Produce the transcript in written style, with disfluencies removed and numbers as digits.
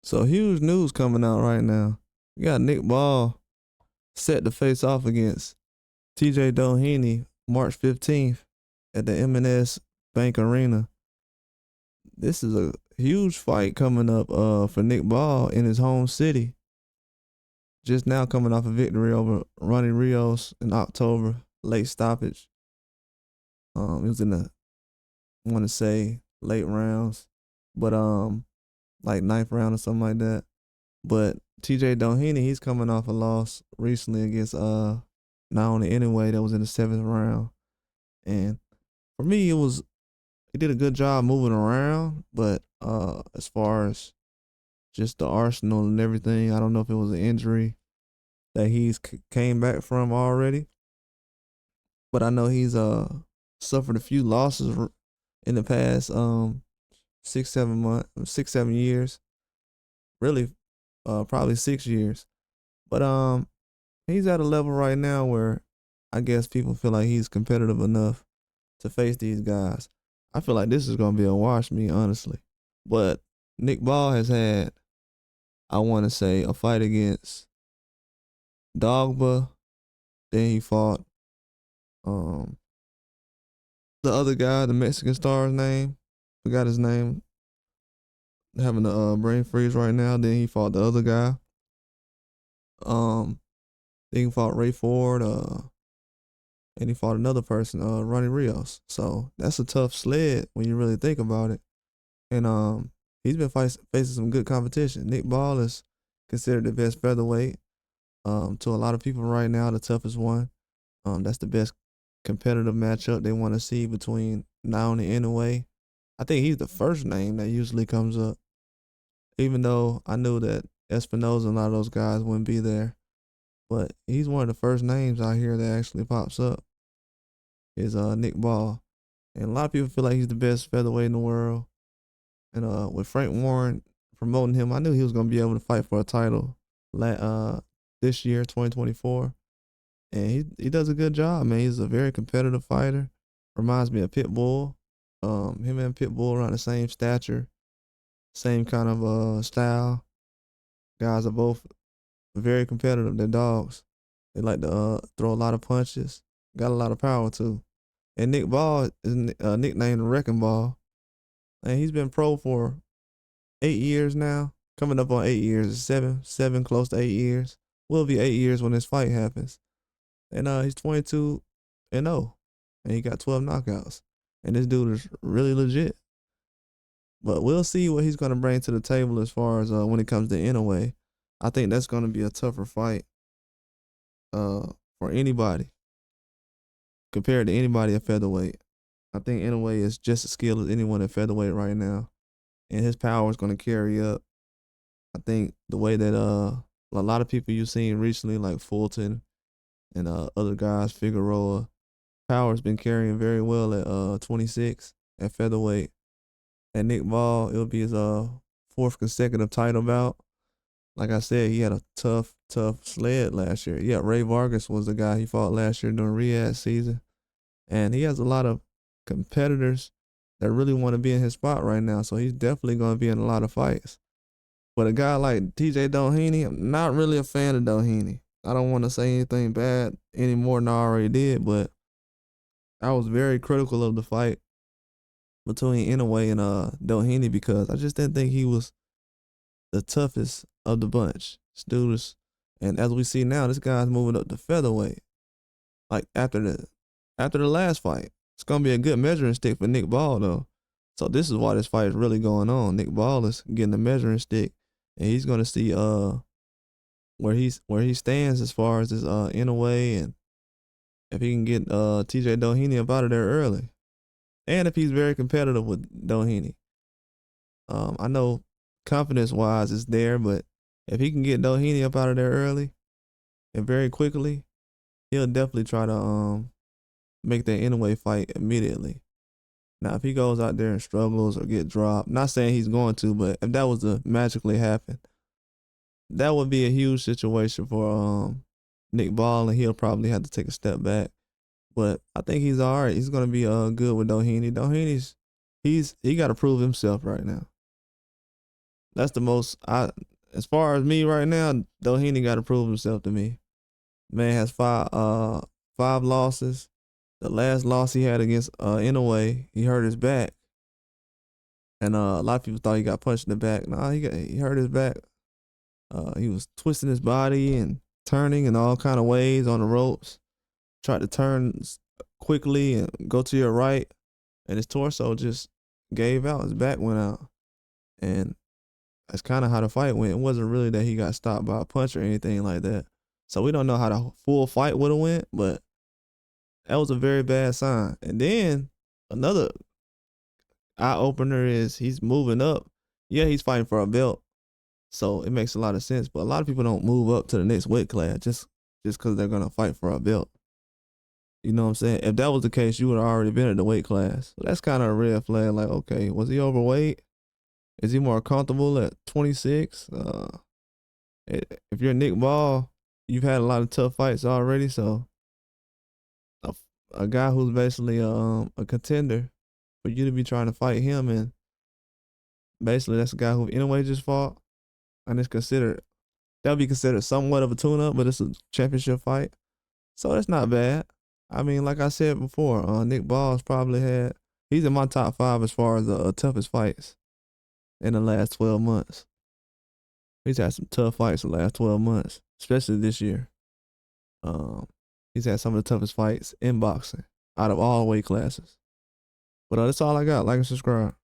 So huge news coming out right now. We got Nick Ball set to face off against TJ Doheny March 15th at the M&S Bank Arena. This is a huge fight coming up for Nick Ball in his home city. Just now coming off a victory over Ronnie Rios in October, late stoppage. It was in the, I want to say, late rounds, but like ninth round or something like that. But TJ Doheny, he's coming off a loss recently against Naomi anyway, that was in the seventh round. And for me, he did a good job moving around, but as far as just the arsenal and everything, I don't know if it was an injury that he's came back from already. But I know he's suffered a few losses in the past 6 7 years, really probably 6 years. But he's at a level right now where I guess people feel like he's competitive enough to face these guys. I feel like this is gonna be a wash, me honestly. But Nick Ball has had, I want to say, a fight against Dogba. Then he fought the other guy, the Mexican star's name. Forgot his name. Having a brain freeze right now. Then he fought the other guy. Then he fought Ray Ford. And he fought another person, Ronnie Rios. So that's a tough sled when you really think about it. And he's been facing some good competition. Nick Ball is considered the best featherweight. To a lot of people right now, the toughest one. That's the best competitive matchup they want to see between Naomi and Inoue. I think he's the first name that usually comes up. Even though I knew that Espinoza and a lot of those guys wouldn't be there. But he's one of the first names out here that actually pops up is Nick Ball. And a lot of people feel like he's the best featherweight in the world. And with Frank Warren promoting him, I knew he was going to be able to fight for a title this year, 2024. And he does a good job, man. He's a very competitive fighter. Reminds me of Pitbull. Him and Pitbull around the same stature, same kind of style. Guys are both very competitive. They're dogs. They like to throw a lot of punches. Got a lot of power too. And Nick Ball is nicknamed the Wrecking Ball. And he's been pro for 8 years now. Coming up on 8 years. Seven, close to 8 years. Will be 8 years when this fight happens. And he's 22-0. And he got 12 knockouts. And this dude is really legit. But we'll see what he's going to bring to the table as far as when it comes to Inoue. I think that's going to be a tougher fight for anybody compared to anybody at featherweight. I think Inoue is just as skilled as anyone at featherweight right now. And his power is going to carry up. I think the way that a lot of people you've seen recently, like Fulton and other guys, Figueroa, power's been carrying very well at 26 at featherweight. And Nick Ball, it'll be his fourth consecutive title bout. Like I said, he had a tough sled last year. Yeah, Ray Vargas was the guy he fought last year during Riyadh season. And he has a lot of competitors that really want to be in his spot right now. So he's definitely going to be in a lot of fights. But a guy like TJ Doheny, I'm not really a fan of Doheny. I don't want to say anything bad any more than I already did, but I was very critical of the fight between Inoue and Doheny because I just didn't think he was the toughest of the bunch. This dude is, and as we see now, this guy's moving up to featherweight. Like after the last fight, it's gonna be a good measuring stick for Nick Ball though. So this is why this fight is really going on. Nick Ball is getting a measuring stick, and he's gonna see where he stands as far as his Inoue, and if he can get TJ Doheny up out of there early. And if he's very competitive with Doheny. I know confidence-wise it's there, but if he can get Doheny up out of there early and very quickly, he'll definitely try to make that Inoue fight immediately. Now, if he goes out there and struggles or get dropped, not saying he's going to, but if that was to magically happen, that would be a huge situation for Nick Ball, and he'll probably have to take a step back. But I think he's all right. He's gonna be good with Doheny. Doheny's he got to prove himself right now. That's the most. As far as me right now, Doheny got to prove himself to me. Man has five losses. The last loss he had against Inouye, he hurt his back, and a lot of people thought he got punched in the back. Nah, he hurt his back. He was twisting his body and turning in all kind of ways on the ropes. Tried to turn quickly and go to your right, and his torso just gave out. His back went out, and that's kind of how the fight went. It wasn't really that he got stopped by a punch or anything like that. So we don't know how the full fight would have went, but that was a very bad sign. And then another eye opener is he's moving up. Yeah, he's fighting for a belt, so it makes a lot of sense. But a lot of people don't move up to the next weight class just because they're gonna fight for a belt. You know what I'm saying? If that was the case, you would have already been in the weight class. So that's kind of a red flag. Like, okay, was he overweight? Is he more comfortable at 26? If you're Nick Ball, you've had a lot of tough fights already. So a guy who's basically a contender, for you to be trying to fight him, and basically that's a guy who anyway just fought, and it's considered, that'll be considered somewhat of a tune-up, but it's a championship fight. So that's not bad. I mean, like I said before, Nick Ball's he's in my top 5 as far as the toughest fights in the last 12 months. He's had some tough fights the last 12 months, especially this year. He's had some of the toughest fights in boxing out of all weight classes. But that's all I got. Like and subscribe.